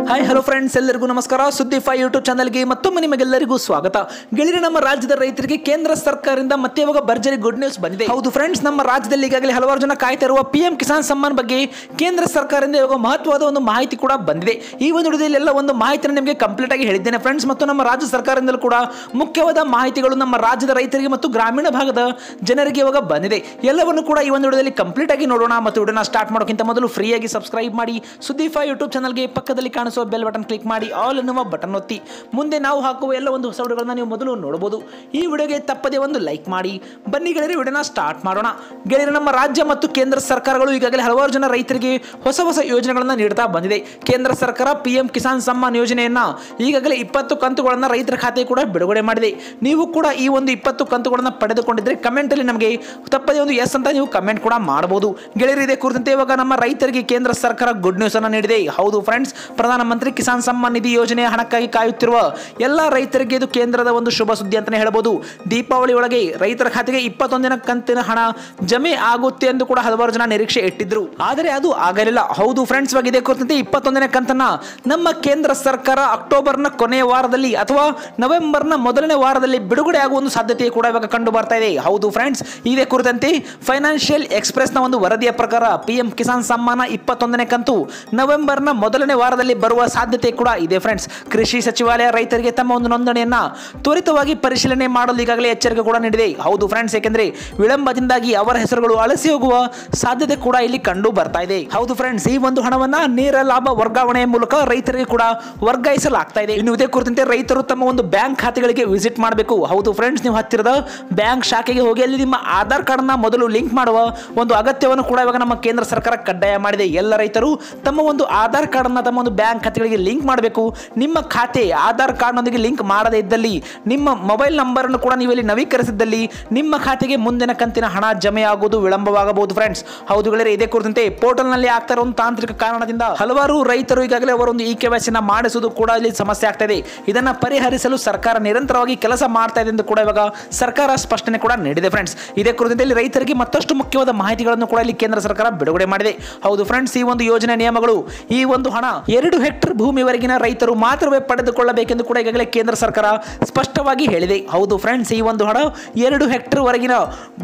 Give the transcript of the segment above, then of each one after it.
Hi hello friends, ಎಲ್ಲರಿಗೂ ನಮಸ್ಕಾರ. ಸುದ್ದಿ 5 ಯೂಟ್ಯೂಬ್ ಚಾನಲ್ಗೆ ಮತ್ತೊಮ್ಮೆ ನಿಮಗೆಲ್ಲರಿಗೂ ಸ್ವಾಗತ. ಗೆಳೆಯರೆ, ನಮ್ಮ ರಾಜ್ಯದ ರೈತರಿಗೆ ಕೇಂದ್ರ ಸರ್ಕಾರದಿಂದ ಮತ್ತೆ ಇವಾಗ ಭರ್ಜರಿ ಗುಡ್ ನ್ಯೂಸ್ ಬಂದಿದೆ. ಹೌದು ಫ್ರೆಂಡ್ಸ್, ನಮ್ಮ ರಾಜ್ಯದಲ್ಲಿ ಈಗಾಗಲೇ ಹಲವಾರು ಜನ ಕಾಯ್ತಾ ಇರುವ PM ಕಿಸಾನ್ ಸಮ್ಮಾನ್ ಬಗ್ಗೆ ಕೇಂದ್ರ ಸರ್ಕಾರದಿಂದ ಇವಾಗ ಮಹತ್ವದ ಒಂದು ಮಾಹಿತಿ ಕೂಡ ಬಂದಿದೆ. ಈ ಒಂದು ವಿಡಿಯೋದಲ್ಲಿ ಎಲ್ಲ ಒಂದು ಮಾಹಿತಿಯನ್ನು ನಿಮಗೆ ಕಂಪ್ಲೀಟ್ ಆಗಿ ಹೇಳಿದ್ದೇನೆ ಫ್ರೆಂಡ್ಸ್. ಮತ್ತು ನಮ್ಮ ರಾಜ್ಯ ಸರ್ಕಾರದಿಂದಲೂ ಕೂಡ ಮುಖ್ಯವಾದ ಮಾಹಿತಿಗಳು ನಮ್ಮ ರಾಜ್ಯದ ರೈತರಿಗೆ ಮತ್ತು ಗ್ರಾಮೀಣ ಭಾಗದ ಜನರಿಗೆ ಇವಾಗ ಬಂದಿದೆ. ಎಲ್ಲವನ್ನು ಕೂಡ ಈ ಒಂದು ವಿಡಿಯೋದಲ್ಲಿ ಕಂಪ್ಲೀಟ್ ಆಗಿ ನೋಡೋಣ. ಮತ್ತು ವಿಡಿಯೋನ ಸ್ಟಾರ್ಟ್ ಮಾಡೋಕ್ಕಿಂತ ಮೊದಲು ಫ್ರೀಯಾಗಿ ಸಬ್ಸ್ಕ್ರೈಬ್ ಮಾಡಿ ಸುದ್ದಿ 5 ಯೂಟ್ಯೂಬ್ ಚಾನಲ್ಗೆ ಪಕ್ಕದಲ್ಲಿ ಕಾಣಿಸುವ ಬೆಲ್ ಬಟನ್ ಕ್ಲಿಕ್ ಮಾಡಿ ಆಲ್ ಎನ್ನುವ ಬಟನ್ ಒತ್ತಿ. ಮುಂದೆ ನಾವು ಹಾಕುವ ಎಲ್ಲ ಒಂದು ಹೊಸ ವಿಡಿಯೋಗಳನ್ನ ನೀವು ಮೊದಲು ನೋಡಬಹುದು. ಈ ವಿಡಿಯೋಗೆ ತಪ್ಪದೆ ಒಂದು ಲೈಕ್ ಮಾಡಿ. ಬನ್ನಿ ಗೆಳೆಯರೆ, ವಿಡಿಯೋನ ಸ್ಟಾರ್ಟ್ ಮಾಡೋಣ. ಗೆಳೆಯರೆ, ನಮ್ಮ ರಾಜ್ಯ ಮತ್ತು ಕೇಂದ್ರ ಸರ್ಕಾರಗಳು ಈಗಾಗಲೇ ಹಲವಾರು ಜನ ರೈತರಿಗೆ ಹೊಸ ಹೊಸ ಯೋಜನೆಗಳನ್ನ ನೀಡ್ತಾ ಬಂದಿದೆ. ಕೇಂದ್ರ ಸರ್ಕಾರ PM ಕಿಸಾನ್ ಸಮ್ಮಾನ್ ಯೋಜನೆಯನ್ನ ಈಗಾಗಲೇ 20 ಕಂತುಗಳನ್ನ ರೈತರ ಖಾತೆ ಕೂಡ ಬಿಡುಗಡೆ ಮಾಡಿದೆ. ನೀವು ಕೂಡ ಈ ಒಂದು 20 ಕಂತುಗಳನ್ನ ಪಡೆದುಕೊಂಡಿದ್ರೆ ಕಮೆಂಟ್ ಅಲ್ಲಿ ನಮಗೆ ತಪ್ಪದೆ ಒಂದು ಎಸ್ ಅಂತ ನೀವು ಕಮೆಂಟ್ ಕೂಡ ಮಾಡಬಹುದು. ಗೆಳೆಯರು, ಇದೇ ಕುರಿತಂತೆ ಇವಾಗ ನಮ್ಮ ರೈತರಿಗೆ ಕೇಂದ್ರ ಸರ್ಕಾರ ಗುಡ್ ನ್ಯೂಸ್ ಅನ್ನು ನೀಡಿದೆ. ಹೌದು ಫ್ರೆಂಡ್ಸ್, ಪ್ರಧಾನಮಂತ್ರಿ ಕಿಸಾನ್ ಸಮ್ಮಾನ್ ನಿಧಿ ಯೋಜನೆಯ ಹಣಕ್ಕಾಗಿ ಕಾಯುತ್ತಿರುವ ಎಲ್ಲ ರೈತರಿಗೆ ಇದು ಕೇಂದ್ರದ ಒಂದು ಶುಭ ಸುದ್ದಿ ಅಂತಾನೆ ಹೇಳಬಹುದು. ದೀಪಾವಳಿ ಒಳಗೆ ರೈತರ ಖಾತೆಗೆ 21 ಕಂತಿನ ಹಣ ಜಮೆ ಆಗುತ್ತೆ ಎಂದು ಕೂಡ ಹಲವಾರು ಜನ ನಿರೀಕ್ಷೆ ಇಟ್ಟಿದ್ರು. ಆದರೆ ಅದು ಆಗಲಿಲ್ಲ. ಹೌದು ಫ್ರೆಂಡ್ಸ್, ಇವಾಗ ಇದೇ ಕುರಿತಂತೆ 21ನೇ ಕಂತನ್ನ ನಮ್ಮ ಕೇಂದ್ರ ಸರ್ಕಾರ ಅಕ್ಟೋಬರ್ನ ಕೊನೆಯ ವಾರದಲ್ಲಿ ಅಥವಾ ನವೆಂಬರ್ನ ಮೊದಲನೇ ವಾರದಲ್ಲಿ ಬಿಡುಗಡೆ ಆಗುವ ಒಂದು ಸಾಧ್ಯತೆ ಕೂಡ ಇವಾಗ ಕಂಡು ಬರ್ತಾ ಇದೆ. ಹೌದು ಫ್ರೆಂಡ್ಸ್, ಇದೇ ಕುರಿತಂತೆ ಫೈನಾನ್ಷಿಯಲ್ ಎಕ್ಸ್ಪ್ರೆಸ್ ನ ಒಂದು ವರದಿಯ ಪ್ರಕಾರ PM ಕಿಸಾನ್ ಸಮ್ಮಾನ 21ನೇ ಕಂತು ನವೆಂಬರ್ನ ಮೊದಲನೇ ವಾರದಲ್ಲಿ ಬರುವ ಸಾಧ್ಯತೆ ಕೂಡ ಇದೆ ಫ್ರೆಂಡ್ಸ್. ಕೃಷಿ ಸಚಿವಾಲಯ ರೈತರಿಗೆ ತಮ್ಮ ಒಂದು ನೋಂದಣಿಯನ್ನ ತ್ವರಿತವಾಗಿ ಪರಿಶೀಲನೆ ಮಾಡಲು ಈಗಾಗಲೇ ಎಚ್ಚರಿಕೆ ಕೂಡ ನೀಡಿದೆ. ಹೌದು ಫ್ರೆಂಡ್ಸ್, ಏಕೆಂದ್ರೆ ವಿಳಂಬದಿಂದಾಗಿ ಅವರ ಹೆಸರುಗಳು ಅಲಸಿ ಹೋಗುವ ಸಾಧ್ಯತೆ ಕೂಡ ಇಲ್ಲಿ ಕಂಡು ಬರ್ತಾ ಇದೆ. ಹೌದು ಫ್ರೆಂಡ್ಸ್, ಈ ಒಂದು ಹಣವನ್ನ ನೇರ ಲಾಭ ವರ್ಗಾವಣೆಯ ಮೂಲಕ ರೈತರಿಗೆ ಕೂಡ ವರ್ಗಾಯಿಸಲಾಗ್ತಾ ಇದೆ. ಇನ್ನು ಇದೇ ಕುರಿತಂತೆ ರೈತರು ತಮ್ಮ ಒಂದು ಬ್ಯಾಂಕ್ ಖಾತೆಗಳಿಗೆ ವಿಸಿಟ್ ಮಾಡಬೇಕು. ಹೌದು ಫ್ರೆಂಡ್ಸ್, ನೀವು ಹತ್ತಿರದ ಬ್ಯಾಂಕ್ ಶಾಖೆಗೆ ಹೋಗಿ ಅಲ್ಲಿ ನಿಮ್ಮ ಆಧಾರ್ ಕಾರ್ಡ್ ನ ಮೊದಲು ಲಿಂಕ್ ಮಾಡುವ ಒಂದು ಅಗತ್ಯವನ್ನು ಕೂಡ ಇವಾಗ ನಮ್ಮ ಕೇಂದ್ರ ಸರ್ಕಾರ ಕಡ್ಡಾಯ ಮಾಡಿದೆ. ಎಲ್ಲ ರೈತರು ತಮ್ಮ ಒಂದು ಆಧಾರ್ ಕಾರ್ಡ್ ಅನ್ನ ತಮ್ಮ ಒಂದು ಬ್ಯಾಂಕ್ ಖಾತೆಗಳಿಗೆ ಲಿಂಕ್ ಮಾಡಬೇಕು. ನಿಮ್ಮ ಖಾತೆ ಆಧಾರ್ ಕಾರ್ಡ್ ನೊಂದಿಗೆ ಲಿಂಕ್ ಮಾಡದೇ ಇದ್ದಲ್ಲಿ, ನಿಮ್ಮ ಮೊಬೈಲ್ ನಂಬರ್ ಅನ್ನು ಕೂಡ ನೀವು ಇಲ್ಲಿ ನವೀಕರಿಸಿದ್ದಲ್ಲಿ ನಿಮ್ಮ ಖಾತೆಗೆ ಮುಂದಿನ ಕಂತಿನ ಹಣ ಜಮೆ ಆಗುವುದು ವಿಳಂಬವಾಗಬಹುದು ಫ್ರೆಂಡ್ಸ್. ಹೌದು ಗೆಳೆಯರೆ, ಇದೇ ಕುರಿತಂತೆ ಪೋರ್ಟಲ್ ನಲ್ಲಿ ಆಗ್ತಾ ಇರುವ ಒಂದು ತಾಂತ್ರಿಕ ಕಾರಣದಿಂದ ಹಲವಾರು ರೈತರು ಈಗಾಗಲೇ ಅವರೊಂದು KYC ಮಾಡಿಸುವುದು ಕೂಡ ಇಲ್ಲಿ ಸಮಸ್ಯೆ ಆಗ್ತಾ ಇದೆ. ಇದನ್ನ ಪರಿಹರಿಸಲು ಸರ್ಕಾರ ನಿರಂತರವಾಗಿ ಕೆಲಸ ಮಾಡ್ತಾ ಇದೆ ಎಂದು ಕೂಡ ಇವಾಗ ಸರ್ಕಾರ ಸ್ಪಷ್ಟನೆ ಕೂಡ ನೀಡಿದೆ ಫ್ರೆಂಡ್ಸ್. ಇದೇ ಕುರಿತಂತೆ ರೈತರಿಗೆ ಮತ್ತಷ್ಟು ಮುಖ್ಯವಾದ ಮಾಹಿತಿಗಳನ್ನು ಕೂಡ ಇಲ್ಲಿ ಕೇಂದ್ರ ಸರ್ಕಾರ ಬಿಡುಗಡೆ ಮಾಡಿದೆ. ಹೌದು ಫ್ರೆಂಡ್ಸ್, ಈ ಒಂದು ಯೋಜನೆ ನಿಯಮಗಳು, ಈ ಒಂದು ಹಣ 2 ಹೆಕ್ಟೇರ್ ಭೂಮಿವರೆಗಿನ ರೈತರು ಮಾತ್ರವೇ ಪಡೆದುಕೊಳ್ಳಬೇಕೆಂದು ಕೂಡ ಈಗಾಗಲೇ ಕೇಂದ್ರ ಸರ್ಕಾರ ಸ್ಪಷ್ಟವಾಗಿ ಹೇಳಿದೆ. ಹೌದು ಫ್ರೆಂಡ್ಸ್, ಈ ಒಂದು ಹಣ 2 ಹೆಕ್ಟೇರ್ ವರೆಗಿನ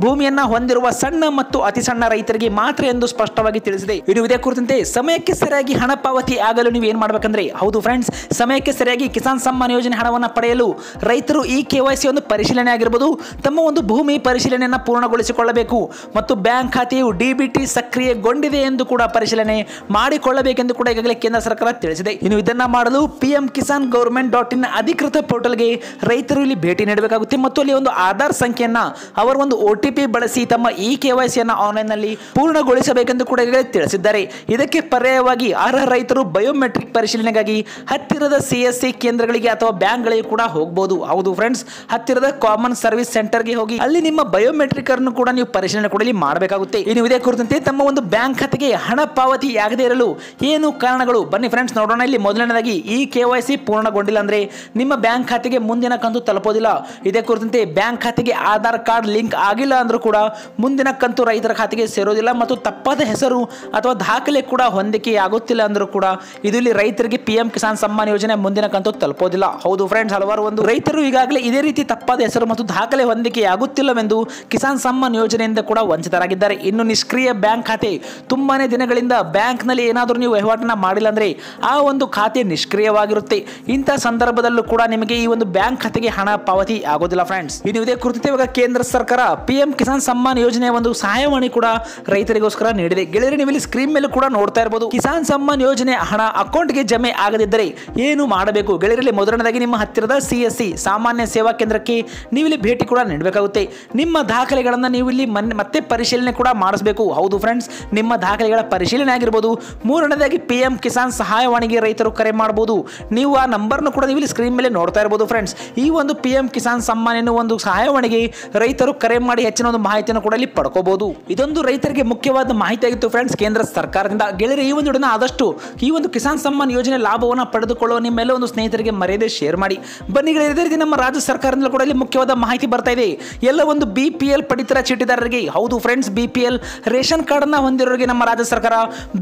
ಭೂಮಿಯನ್ನ ಹೊಂದಿರುವ ಸಣ್ಣ ಮತ್ತು ಅತಿ ಸಣ್ಣ ರೈತರಿಗೆ ಮಾತ್ರ ಎಂದು ಸ್ಪಷ್ಟವಾಗಿ ತಿಳಿಸಿದೆ. ಇನ್ನು ಇದೇ ಕುರಿತಂತೆ ಸಮಯಕ್ಕೆ ಸರಿಯಾಗಿ ಹಣ ಪಾವತಿ ಆಗಲು ನೀವು ಏನ್ ಮಾಡ್ಬೇಕಂದ್ರೆ, ಹೌದು ಫ್ರೆಂಡ್ಸ್, ಸಮಯಕ್ಕೆ ಸರಿಯಾಗಿ ಕಿಸಾನ್ ಸಮ್ಮಾನ್ ಯೋಜನೆ ಹಣವನ್ನು ಪಡೆಯಲು ರೈತರು ಈ KYC ಒಂದು ಪರಿಶೀಲನೆ ಆಗಿರಬಹುದು, ತಮ್ಮ ಒಂದು ಭೂಮಿ ಪರಿಶೀಲನೆಯನ್ನ ಪೂರ್ಣಗೊಳಿಸಿಕೊಳ್ಳಬೇಕು ಮತ್ತು ಬ್ಯಾಂಕ್ ಖಾತೆಯು DBT ಸಕ್ರಿಯಗೊಂಡಿದೆ ಎಂದು ಕೂಡ ಪರಿಶೀಲನೆ ಮಾಡಿಕೊಳ್ಳಬೇಕೆಂದು ಕೂಡ ಈಗಾಗಲೇ ಕೇಂದ್ರ ಸರ್ಕಾರ ತಿಳಿಸಿದೆ. ಇನ್ನು ಇದನ್ನ ಮಾಡಲು pmkisan.gov.in ಅಧಿಕೃತ ಪೋರ್ಟಲ್ಗೆ ರೈತರು ಇಲ್ಲಿ ಭೇಟಿ ನೀಡಬೇಕಾಗುತ್ತೆ ಮತ್ತು ಅಲ್ಲಿ ಒಂದು ಆಧಾರ್ ಸಂಖ್ಯೆಯನ್ನ ಅವರ ಒಂದು OTP ಬಳಸಿ ತಮ್ಮ ಈ KYC ಅನ್ನ ಆನ್ಲೈನ್ ನಲ್ಲಿ ಪೂರ್ಣಗೊಳಿಸಬೇಕೆಂದು ಕೂಡ ಈಗಾಗಲೇ ತಿಳಿಸಿದ್ದಾರೆ. ಇದಕ್ಕೆ ಪರ್ಯಾಯವಾಗಿ ಅರ್ಹ ರೈತರು ಬಯೋಮೆಟ್ರಿಕ್ ಪರಿಶೀಲನೆಗಾಗಿ ಹತ್ತಿರದ CSC ಕೇಂದ್ರಗಳಿಗೆ ಅಥವಾ ಬ್ಯಾಂಕ್ಗಳಿಗೆ ಕೂಡ ಹೋಗಬಹುದು. ಹೌದು ಫ್ರೆಂಡ್ಸ್, ಹತ್ತಿರದ ಕಾಮನ್ ಸರ್ವಿಸ್ ಸೆಂಟರ್ಗೆ ಹೋಗಿ ಅಲ್ಲಿ ನಿಮ್ಮ ಬಯೋಮೆಟ್ರಿಕ್ ಅನ್ನು ಕೂಡ ನೀವು ಪರಿಶೀಲನೆ ಕೂಡ ಇಲ್ಲಿ ಮಾಡಬೇಕಾಗುತ್ತೆ. ಇನ್ನು ಇದೇ ಕುರಿತಂತೆ ತಮ್ಮ ಒಂದು ಬ್ಯಾಂಕ್ ಖಾತೆಗೆ ಹಣ ಪಾವತಿ ಆಗದೇ ಇರಲು ಏನು ಕಾರಣಗಳು, ಬನ್ನಿ ಫ್ರೆಂಡ್ಸ್ ನೋಡೋಣ. ಇಲ್ಲಿ ಮೊದಲನೇದಾಗಿ ಈ KYC ಪೂರ್ಣಗೊಂಡಿಲ್ಲ ಅಂದ್ರೆ ನಿಮ್ಮ ಬ್ಯಾಂಕ್ ಖಾತೆಗೆ ಮುಂದಿನ ಕಂತು ತಲುಪೋದಿಲ್ಲ. ಇದೇ ಕುರಿತಂತೆ ಬ್ಯಾಂಕ್ ಖಾತೆಗೆ ಆಧಾರ್ ಕಾರ್ಡ್ ಲಿಂಕ್ ಆಗಿಲ್ಲ ಅಂದ್ರೂ ಕೂಡ ಮುಂದಿನ ಕಂತು ರೈತರ ಖಾತೆಗೆ ಸೇರೋದಿಲ್ಲ ಮತ್ತು ತಪ್ಪಾದ ಹೆಸರು ಅಥವಾ ದಾಖಲೆ ಕೂಡ ಹೊಂದಿಕೆ ಆಗುತ್ತಿಲ್ಲ ಅಂದ್ರೂ ಕೂಡ ಇದು ಇಲ್ಲಿ ರೈತರಿಗೆ PM ಕಿಸಾನ್ ಸಮ್ಮಾನ್ ಯೋಜನೆ ಮುಂದಿನ ಕಂತು ತಲುಪೋದಿಲ್ಲ. ಹೌದು ಫ್ರೆಂಡ್ಸ್, ಹಲವಾರು ಒಂದು ರೈತರು ಈಗಾಗಲೇ ಇದೇ ರೀತಿ ತಪ್ಪಾದ ಹೆಸರು ಮತ್ತು ದಾಖಲೆ ಹೊಂದಿಕೆ ಆಗುತ್ತಿಲ್ಲವೆಂದು ಕಿಸಾನ್ ಸಮ್ಮಾನ್ ಯೋಜನೆಯಿಂದ ಕೂಡ ವಂಚಿತರಾಗಿದ್ದಾರೆ. ಇನ್ನು ನಿಷ್ಕ್ರಿಯ ಬ್ಯಾಂಕ್ ಖಾತೆ, ತುಂಬಾನೇ ದಿನಗಳಿಂದ ಬ್ಯಾಂಕ್ ನಲ್ಲಿ ಏನಾದರೂ ನೀವು ವಹಿವಾಟನ್ನ ಮಾಡಿಲ್ಲ ಅಂದ್ರೆ ಆ ಒಂದು ಖಾತೆ ನಿಷ್ಕ್ರಿಯವಾಗಿರುತ್ತೆ. ಇಂಥ ಸಂದರ್ಭದಲ್ಲೂ ಕೂಡ ನಿಮಗೆ ಈ ಒಂದು ಬ್ಯಾಂಕ್ ಖಾತೆಗೆ ಹಣ ಪಾವತಿ ಆಗೋದಿಲ್ಲ ಫ್ರೆಂಡ್ಸ್. ಇನ್ನು ಇದೇ ಕುರಿತಂತೆ ಇವಾಗ ಕೇಂದ್ರ ಸರ್ಕಾರ PM ಕಿಸಾನ್ ಸಮ್ಮಾನ್ ಯೋಜನೆಯ ಒಂದು ಸಹಾಯವಾಣಿ ಕೂಡ ರೈತರಿಗೋಸ್ಕರ ನೀಡಿದೆ. ಗೆಳೆಯರೆ, ನೀವು ಇಲ್ಲಿ ಸ್ಕ್ರೀನ್ ಮೇಲೆ ಕೂಡ ನೋಡ್ತಾ ಇರಬಹುದು. ಕಿಸಾನ್ ಸಮ್ಮಾನ್ ಯೋಜನೆ ಹಣ ಅಕೌಂಟ್ಗೆ ಜಮೆ ಆಗದಿದ್ದರೆ ಏನು ಮಾಡಬೇಕು? ಗೆಳೆಯರಲ್ಲಿ ಮೊದಲನೇದಾಗಿ ನಿಮ್ಮ ಹತ್ತಿರದ CSC ಸಾಮಾನ್ಯ ಸೇವಾ ಕೇಂದ್ರಕ್ಕೆ ನೀವು ಇಲ್ಲಿ ಭೇಟಿ ಕೂಡ ನೀಡಬೇಕಾಗುತ್ತೆ. ನಿಮ್ಮ ದಾಖಲೆಗಳನ್ನ ನೀವು ಇಲ್ಲಿ ಮತ್ತೆ ಪರಿಶೀಲನೆ ಕೂಡ ಮಾಡಿಸಬೇಕು. ಹೌದು ಫ್ರೆಂಡ್ಸ್, ನಿಮ್ಮ ದಾಖಲೆಗಳ ಪರಿಶೀಲನೆ ಆಗಿರಬಹುದು. ಮೂರನೇದಾಗಿ PM ಕಿಸಾನ್ ಸಹಾಯವಾಣಿಗೆ ರೈತರು ಕರೆ ಮಾಡಬಹುದು. ನೀವು ಆ ನಂಬರ್ನ ಕೂಡ ನೀವು ಇಲ್ಲಿ ಸ್ಕ್ರೀನ್ ಮೇಲೆ ನೋಡ್ತಾ ಇರಬಹುದು ಫ್ರೆಂಡ್ಸ್. ಈ ಒಂದು PM ಕಿಸಾನ್ ಸಮ್ಮಾನ್ ಎನ್ನುವ ಒಂದು ಸಹಾಯವಾಣಿಗೆ ರೈತರು ಕರೆ ಮಾಡಿ ಹೆಚ್ಚಿನ ಒಂದು ಮಾಹಿತಿಯನ್ನು ಕೂಡ ಇಲ್ಲಿ ಪಡ್ಕೋಬಹುದು. ಇದೊಂದು ರೈತರಿಗೆ ಮುಖ್ಯವಾದ ಮಾಹಿತಿ ಆಗಿತ್ತು ಫ್ರೆಂಡ್ಸ್ ಕೇಂದ್ರ ಸರ್ಕಾರದಿಂದ. ಗೆಳೆಯರೆ, ಈ ಒಂದು ವಿಡಿಯೋನ ಆದಷ್ಟು ಈ ಒಂದು ಕಿಸಾನ್ ಸಮ್ಮಾನ್ ಯೋಜನೆ ಲಾಭವನ್ನು ಪಡೆದುಕೊಳ್ಳುವ ನಿಮ್ಮೆಲ್ಲ ಒಂದು ಸ್ನೇಹಿತರಿಗೆ ಮರ್ಯಾದೆ ಶೇರ್ ಮಾಡಿ. ಬನ್ನಿ ಗೆಳೆಯರೆ, ಇದೇ ರೀತಿ ನಮ್ಮ ರಾಜ್ಯ ಸರ್ಕಾರದಿಂದ ಕೂಡ ಇಲ್ಲಿ ಮುಖ್ಯವಾದ ಮಾಹಿತಿ ಬರ್ತಾ ಇದೆ. ಎಲ್ಲ ಒಂದು BPL ಪಡಿತರ ಚೀಟಿದಾರರಿಗೆ, ಹೌದು ಫ್ರೆಂಡ್ಸ್, BPL ರೇಷನ್ ಕಾರ್ಡ್ ಅನ್ನ ಹೊಂದಿರೋರಿಗೆ ನಮ್ಮ ರಾಜ್ಯ ಸರ್ಕಾರ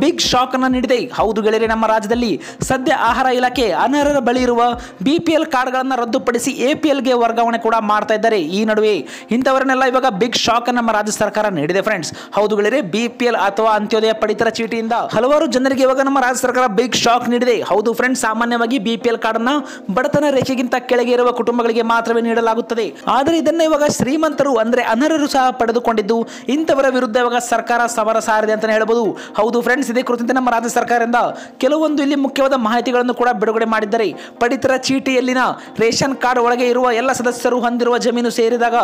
ಬಿಗ್ ಶಾಕ್ ಅನ್ನ ನೀಡಿದೆ. ಹೌದು ಗೆಳೆಯರೆ, ನಮ್ಮ ರಾಜ್ಯದಲ್ಲಿ ಹಿನ್ನೆಲೆಯಲ್ಲಿ ಸದ್ಯ ಆಹಾರ ಇಲಾಖೆ ಅನರ್ಹರ ಬಳಿ ಇರುವ BPL ಕಾರ್ಡ್ಗಳನ್ನು ರದ್ದುಪಡಿಸಿ APLಗೆ ವರ್ಗಾವಣೆ ಕೂಡ ಮಾಡ್ತಾ ಇದ್ದಾರೆ. ಈ ನಡುವೆ ಇಂಥವರನ್ನೆಲ್ಲ ಇವಾಗ ಬಿಗ್ ಶಾಕ್ ನಮ್ಮ ರಾಜ್ಯ ಸರ್ಕಾರ ನೀಡಿದೆ ಫ್ರೆಂಡ್ಸ್. ಹೌದು ಗೆಳೆಯರೆ, BPL ಅಥವಾ ಅಂತ್ಯೋದಯ ಪಡಿತರ ಚೀಟಿಯಿಂದ ಹಲವಾರು ಜನರಿಗೆ ಇವಾಗ ನಮ್ಮ ರಾಜ್ಯ ಸರ್ಕಾರ ಬಿಗ್ ಶಾಕ್ ನೀಡಿದೆ. ಹೌದು ಫ್ರೆಂಡ್ಸ್, ಸಾಮಾನ್ಯವಾಗಿ BPL ಕಾರ್ಡ್ ಅನ್ನ ಬಡತನ ರೇಖೆಗಿಂತ ಕೆಳಗೆ ಇರುವ ಕುಟುಂಬಗಳಿಗೆ ಮಾತ್ರವೇ ನೀಡಲಾಗುತ್ತದೆ. ಆದರೆ ಇದನ್ನ ಇವಾಗ ಶ್ರೀಮಂತರು ಅಂದ್ರೆ ಅನರ್ಹರು ಸಹ ಪಡೆದುಕೊಂಡಿದ್ದು ಇಂಥವರ ವಿರುದ್ಧ ಇವಾಗ ಸರ್ಕಾರ ಸಮರ ಸಾರಿದೆ ಅಂತಾನೆ ಹೇಳಬಹುದು. ಹೌದು ಫ್ರೆಂಡ್ಸ್, ಇದೇ ಕುರಿತಂತೆ ನಮ್ಮ ರಾಜ್ಯ ಸರ್ಕಾರದಿಂದ ಕೆಲವೊಂದು ಇಲ್ಲಿ ಮುಖ್ಯವಾದ ಮಾಹಿತಿಗಳನ್ನು ಕೂಡ ಬಿಡುಗಡೆ ಮಾಡಿದ್ದಾರೆ. ಪಡಿತರ ಚೀಟಿಯಲ್ಲಿನ ರೇಷನ್ ಕಾರ್ಡ್ ಒಳಗೆ ಇರುವ ಎಲ್ಲ ಸದಸ್ಯರು ಹೊಂದಿರುವ ಜಮೀನು ಸೇರಿದಾಗ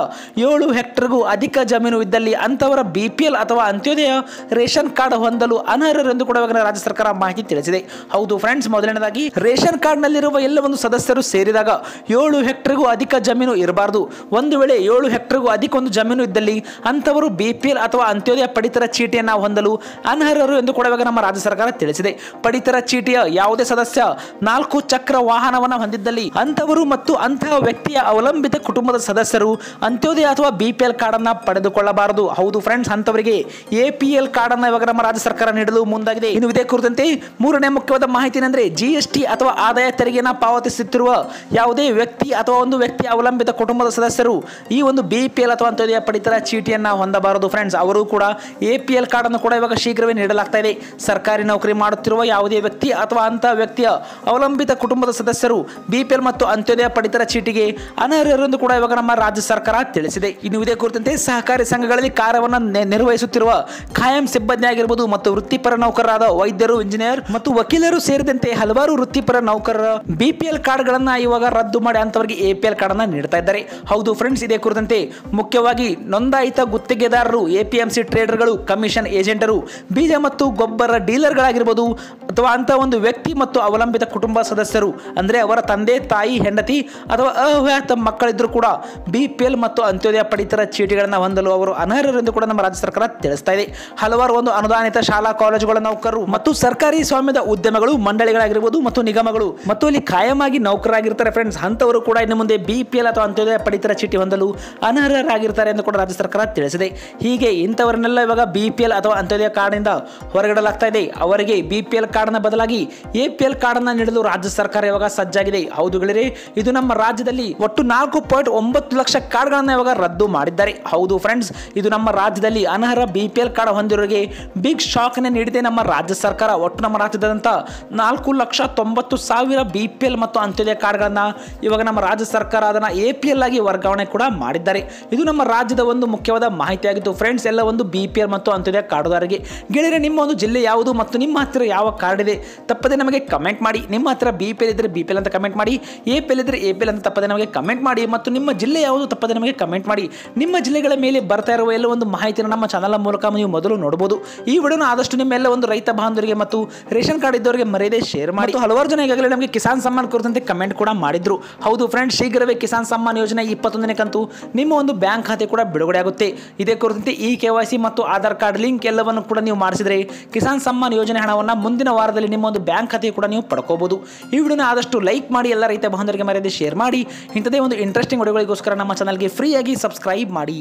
7 ಹೆಕ್ಟರ್ಗೂ ಅಧಿಕ ಜಮೀನು ಇದ್ದಲ್ಲಿ ಅಂತವರ BPL ಅಥವಾ ಅಂತ್ಯೋದಯ ರೇಷನ್ ಕಾರ್ಡ್ ಹೊಂದಲು ಅನರ್ಹರೆಂದು ಕೂಡ ಇವಾಗ ರಾಜ್ಯ ಸರ್ಕಾರ ಮಾಹಿತಿ ತಿಳಿಸಿದೆ. ಹೌದು ಫ್ರೆಂಡ್ಸ್, ಮೊದಲನೇದಾಗಿ ರೇಷನ್ ಕಾರ್ಡ್ ನಲ್ಲಿರುವ ಎಲ್ಲ ಒಂದು ಸದಸ್ಯರು ಸೇರಿದಾಗ 7 ಹೆಕ್ಟರ್ಗೂ ಅಧಿಕ ಜಮೀನು ಇರಬಾರದು. ಒಂದು ವೇಳೆ 7 ಹೆಕ್ಟರ್ಗೂ ಅಧಿಕ ಒಂದು ಜಮೀನು ಇದ್ದಲ್ಲಿ ಅಂತವರು BPL ಅಥವಾ ಅಂತ್ಯೋದಯ ಪಡಿತರ ಚೀಟಿಯನ್ನು ಹೊಂದಲು ಅನರ್ಹರು ಎಂದು ಕೂಡ ಇವಾಗ ನಮ್ಮ ರಾಜ್ಯ ಸರ್ಕಾರ ತಿಳಿಸಿದೆ. ಪಡಿತರ ಚೀಟಿಯ ಯಾವುದೇ ಸದಸ್ಯ 4 ಚಕ್ರ ವಾಹನವನ್ನು ಹೊಂದಿದ್ದಲ್ಲಿ ಅಂತವರು ಮತ್ತು ಅಂತಹ ವ್ಯಕ್ತಿಯ ಅವಲಂಬಿತ ಕುಟುಂಬದ ಸದಸ್ಯರು ಅಂತ್ಯೋದಯ ಅಥವಾ BPL ಕಾರ್ಡ್ ಅನ್ನ ಪಡೆದುಕೊಳ್ಳಬಾರದು. ಹೌದು ಫ್ರೆಂಡ್ಸ್, ಅಂತವರಿಗೆ APL ಕಾರ್ಡ್ ಅನ್ನ ಇವಾಗ ನಮ್ಮ ರಾಜ್ಯ ಸರ್ಕಾರ ನೀಡಲು ಮುಂದಾಗಿದೆ. ಇನ್ನು ಇದೇ ಕುರಿತಂತೆ ಮೂರನೇ ಮುಖ್ಯವಾದ ಮಾಹಿತಿ ಏನಂದ್ರೆ GST ಅಥವಾ ಆದಾಯ ತೆರಿಗೆಯನ್ನು ಪಾವತಿಸುತ್ತಿರುವ ಯಾವುದೇ ವ್ಯಕ್ತಿ ಅಥವಾ ಒಂದು ವ್ಯಕ್ತಿಯ ಅವಲಂಬಿತ ಕುಟುಂಬದ ಸದಸ್ಯರು ಈ ಒಂದು BPL ಅಥವಾ ಅಂತ್ಯೋದಯ ಪಡಿತರ ಚೀಟಿಯನ್ನ ಹೊಂದಬಾರದು ಫ್ರೆಂಡ್ಸ್. ಅವರು ಕೂಡ APL ಕಾರ್ಡ್ ಅನ್ನು ಕೂಡ ಇವಾಗ ಶೀಘ್ರವೇ ನೀಡಲಾಗ್ತಾ ಇದೆ. ಸರ್ಕಾರಿ ನೌಕರಿ ಮಾಡುತ್ತಿರುವ ಯಾವುದೇ ವ್ಯಕ್ತಿ ಅಥವಾ ಅಂತಹ ವ್ಯಕ್ತಿಯ ಅವಲಂಬಿತ ಕುಟುಂಬದ ಸದಸ್ಯರು BPL ಮತ್ತು ಅಂತ್ಯೋದಯ ಪಡಿತರ ಚೀಟಿಗೆ ಅನರ್ಹರೆಂದು ಕೂಡ ಇವಾಗ ನಮ್ಮ ರಾಜ್ಯ ಸರ್ಕಾರ ತಿಳಿಸಿದೆ. ಇನ್ನು ಇದೇ ಕುರಿತಂತೆ ಸಹಕಾರಿ ಸಂಘಗಳಲ್ಲಿ ಕಾರ್ಯವನ್ನು ನಿರ್ವಹಿಸುತ್ತಿರುವ ಖಾಯಂ ಸಿಬ್ಬಂದಿ ಆಗಿರಬಹುದು ಮತ್ತು ವೃತ್ತಿಪರ ನೌಕರರಾದ ವೈದ್ಯರು, ಇಂಜಿನಿಯರ್ ಮತ್ತು ವಕೀಲರು ಸೇರಿದಂತೆ ಹಲವಾರು ವೃತ್ತಿಪರ ನೌಕರರ BPL ಕಾರ್ಡ್ಗಳನ್ನ ಇವಾಗ ರದ್ದು ಮಾಡಿ ಅಂತವರಿಗೆ APL ಕಾರ್ಡ್ ಅನ್ನ ನೀಡ್ತಾ ಇದ್ದಾರೆ. ಹೌದು ಫ್ರೆಂಡ್ಸ್, ಇದೇ ಕುರಿತಂತೆ ಮುಖ್ಯವಾಗಿ ನೋಂದಾಯಿತ ಗುತ್ತಿಗೆದಾರರು, APMC ಟ್ರೇಡರ್ಗಳು, ಕಮಿಷನ್ ಏಜೆಂಟರು, ಬೀಜ ಮತ್ತು ಗೊಬ್ಬರ ಡೀಲರ್ಗಳಾಗಿರ್ಬೋದು ಅಥವಾ ಅಂತ ಒಂದು ವ್ಯಕ್ತಿ ಮತ್ತು ಅವಲಂಬಿತ ಕುಟುಂಬ ಸದಸ್ಯರು ಅಂದ್ರೆ ಅವರ ತಂದೆ, ತಾಯಿ, ಹೆಂಡತಿ ಅಥವಾ ಅವಿವಾಹಿತ ಮಕ್ಕಳಿದ್ರು ಕೂಡ BPL ಮತ್ತು ಅಂತ್ಯೋದಯ ಪಡಿತರ ಚೀಟಿಗಳನ್ನ ಹೊಂದಲು ಅವರು ಅನರ್ಹರೆಂದು ಕೂಡ ನಮ್ಮ ರಾಜ್ಯ ಸರ್ಕಾರ ತಿಳಿಸ್ತಾ ಇದೆ. ಹಲವಾರು ಒಂದು ಅನುದಾನಿತ ಶಾಲಾ ಕಾಲೇಜುಗಳ ನೌಕರರು ಮತ್ತು ಸರ್ಕಾರಿ ಸ್ವಾಮ್ಯದ ಉದ್ಯಮಗಳು, ಮಂಡಳಿಗಳಾಗಿರ್ಬೋದು ಮತ್ತು ನಿಗಮಗಳು ಮತ್ತು ಅಲ್ಲಿ ಕಾಯಮಾಗಿ ನೌಕರರಾಗಿರ್ತಾರೆ ಫ್ರೆಂಡ್ಸ್. ಅಂತವರು ಕೂಡ ಇನ್ನು ಮುಂದೆ BPL ಅಥವಾ ಅಂತ್ಯೋದಯ ಪಡಿತರ ಚೀಟಿ ಹೊಂದಲು ಅನರ್ಹರಾಗಿರ್ತಾರೆ ಎಂದು ಕೂಡ ರಾಜ್ಯ ಸರ್ಕಾರ ತಿಳಿಸಿದೆ. ಹೀಗೆ ಇಂಥವರನ್ನೆಲ್ಲ ಇವಾಗ BPL ಅಥವಾ ಅಂತ್ಯೋದಯ ಕಾರ್ಡ್ನಿಂದ ಹೊರಗಿಡಲಾಗ್ತಾ ಇದೆ. ಅವರಿಗೆ BPL ಕಾರ್ಡ್ನ ಬದಲಾಗಿ APL ಕಾರ್ಡ್ ಅನ್ನ ನೀಡಲು ರಾಜ್ಯ ಸರ್ಕಾರ ಇವಾಗ ಸಜ್ಜಾಗಿದೆ. ಹೌದು ಗೆಳೆಯರೆ, ಇದು ನಮ್ಮ ರಾಜ್ಯದಲ್ಲಿ ಒಟ್ಟು 4.9 ಲಕ್ಷ ಕಾರ್ಡ್ಗಳನ್ನ ಇವಾಗ ರದ್ದು ಮಾಡಿದ್ದಾರೆ. ಹೌದು ಫ್ರೆಂಡ್ಸ್, ಇದು ನಮ್ಮ ರಾಜ್ಯದಲ್ಲಿ ಅನರ್ಹ BPL ಕಾರ್ಡ್ ಹೊಂದಿರೋರಿಗೆ ಬಿಗ್ ಶಾಕ್ ನೀಡಿದೆ ನಮ್ಮ ರಾಜ್ಯ ಸರ್ಕಾರ. ಒಟ್ಟು ನಮ್ಮ ರಾಜ್ಯದಾದ್ಯಂತ 4,90,000 BPL ಮತ್ತು ಅಂತ್ಯೋದಯ ಕಾರ್ಡ್ಗಳನ್ನ ಇವಾಗ ನಮ್ಮ ರಾಜ್ಯ ಸರ್ಕಾರ ಅದನ್ನ APL ಆಗಿ ವರ್ಗಾವಣೆ ಕೂಡ ಮಾಡಿದ್ದಾರೆ. ಇದು ನಮ್ಮ ರಾಜ್ಯದ ಒಂದು ಮುಖ್ಯವಾದ ಮಾಹಿತಿಯಾಗಿತ್ತು ಫ್ರೆಂಡ್ಸ್. ಎಲ್ಲ ಒಂದು BPL ಮತ್ತು ಅಂತ್ಯೋದಯ ಕಾರ್ಡ್ದಾರರಿಗೆ. ಗೆಳೆಯರೆ, ನಿಮ್ಮ ಒಂದು ಜಿಲ್ಲೆ ಯಾವುದು ಮತ್ತು ನಿಮ್ಮ ಹತ್ತಿರ ಯಾವ ಕಾರ್ಡ್ ಇದೆ ತಪ್ಪದೆ ನಮಗೆ ಕಮೆಂಟ್ ಮಾಡಿ. ನಿಮ್ಮ ಹತ್ತಿರ BPL ಇದ್ರೆ BPL ಅಂತ ಕಮೆಂಟ್ ಮಾಡಿ, APL ಇದ್ರೆ APL ಅಂತ ತಪ್ಪದೆ ನಮಗೆ ಕಮೆಂಟ್ ಮಾಡಿ ಮತ್ತು ನಿಮ್ಮ ಜಿಲ್ಲೆ ಯಾವುದು ತಪ್ಪದೆ ನಮಗೆ ಕಮೆಂಟ್ ಮಾಡಿ. ನಿಮ್ಮ ಜಿಲ್ಲೆಗಳ ಮೇಲೆ ಬರ್ತಾ ಇರುವ ಎಲ್ಲ ಒಂದು ಮಾಹಿತಿಯನ್ನು ನಮ್ಮ ಚಾನಲ್ ಮೂಲಕ ನೀವು ಮೊದಲು ನೋಡಬಹುದು. ಈ ವಿಡಿಯೋನ ಆದಷ್ಟು ನಿಮ್ಮೆಲ್ಲ ಒಂದು ರೈತ ಬಾಂಧವರಿಗೆ ಮತ್ತು ರೇಷನ್ ಕಾರ್ಡ್ ಇದ್ದವರಿಗೆ ಮರೆಯದೆ ಶೇರ್ ಮಾಡಿ. ಹಲವಾರು ಜನ ಈಗಾಗಲೇ ನಮಗೆ ಕಿಸಾನ್ ಸಮ್ಮಾನ್ ಕುರಿತಂತೆ ಕಮೆಂಟ್ ಕೂಡ ಮಾಡಿದ್ರು. ಹೌದು ಫ್ರೆಂಡ್ಸ್, ಶೀಘ್ರವೇ ಕಿಸಾನ್ ಸಮ್ಮಾನ್ ಯೋಜನೆ 21ನೇ ಕಂತು ನಿಮ್ಮ ಒಂದು ಬ್ಯಾಂಕ್ ಖಾತೆ ಕೂಡ ಬಿಡುಗಡೆ ಆಗುತ್ತೆ. ಇದೇ ಕುರಿತಂತೆ KYC ಮತ್ತು ಆಧಾರ್ ಕಾರ್ಡ್ ಲಿಂಕ್ ಎಲ್ಲವನ್ನು ಕೂಡ ನೀವು ಮಾಡಿಸಿದ್ರೆ ಕಿಸಾನ್ ಸಮ್ಮಾನ್ ಯೋಜನೆ ಹಣವನ್ನು ಮುಂದಿನ ವಾರದಲ್ಲಿ ನಿಮ್ಮ ಒಂದು ಬ್ಯಾಂಕ್ ಖಾತೆ ಕೂಡ ನೀವು ಪಡ್ಕೋಬಹುದು. ಈ ವಿಡಿಯೋನ ಆದಷ್ಟು ಲೈಕ್ ಮಾಡಿ, ಎಲ್ಲ ರೈತ ಬಾಂಧವರಿಗೆ ಮರೆಯದೆ ಶೇರ್ ಮಾಡಿ. ಇಂಥದೇ ಒಂದು ಇಂಟ್ರೆಸ್ಟಿಂಗ್ ವಿಡಿಯೋಗಳಿಗೋಸ್ಕರ ನಮ್ಮ ಚಾನಲ್ಗೆ ಫ್ರೀಯಾಗಿ ಸಬ್ಸ್ಕ್ರೈಬ್ ಮಾಡಿ.